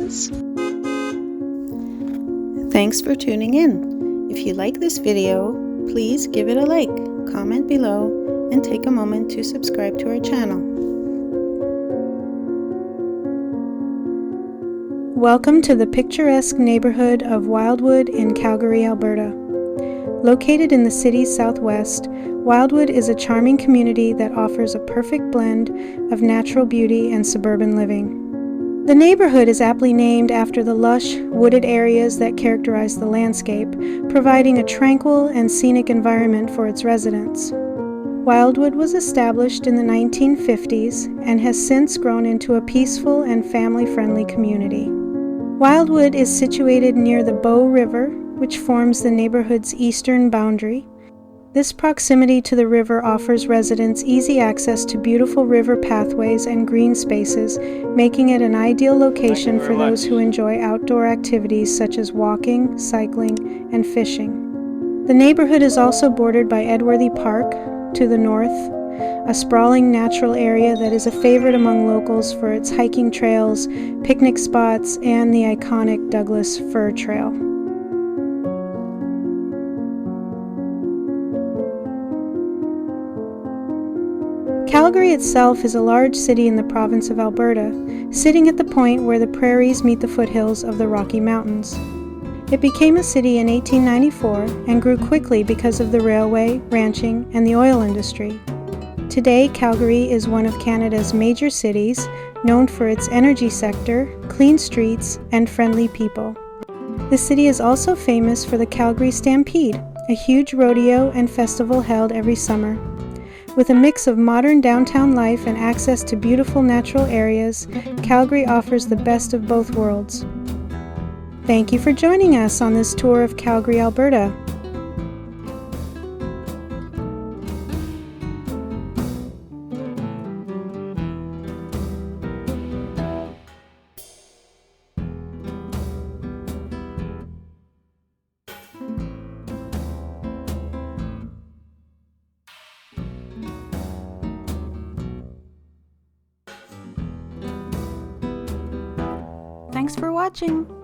friends. Thanks for tuning in. If you like this video, please give it a like, comment below, and take a moment to subscribe to our channel. Welcome to the picturesque neighborhood of Wildwood in Calgary, Alberta. Located in the city's southwest, Wildwood is a charming community that offers a perfect blend of natural beauty and suburban living. The neighborhood is aptly named after the lush, wooded areas that characterize the landscape, providing a tranquil and scenic environment for its residents. Wildwood was established in the 1950s and has since grown into a peaceful and family-friendly community. Wildwood is situated near the Bow River, which forms the neighborhood's eastern boundary. This proximity to the river offers residents easy access to beautiful river pathways and green spaces, making it an ideal location for those who enjoy outdoor activities such as walking, cycling, and fishing. The neighborhood is also bordered by Edworthy Park to the north, a sprawling natural area that is a favorite among locals for its hiking trails, picnic spots, and the iconic Douglas Fir Trail. Calgary itself is a large city in the province of Alberta, sitting at the point where the prairies meet the foothills of the Rocky Mountains. It became a city in 1894 and grew quickly because of the railway, ranching, and the oil industry. Today, Calgary is one of Canada's major cities, known for its energy sector, clean streets, and friendly people. The city is also famous for the Calgary Stampede, a huge rodeo and festival held every summer. With a mix of modern downtown life and access to beautiful natural areas, Calgary offers the best of both worlds. Thank you for joining us on this tour of Calgary, Alberta. Thanks for watching!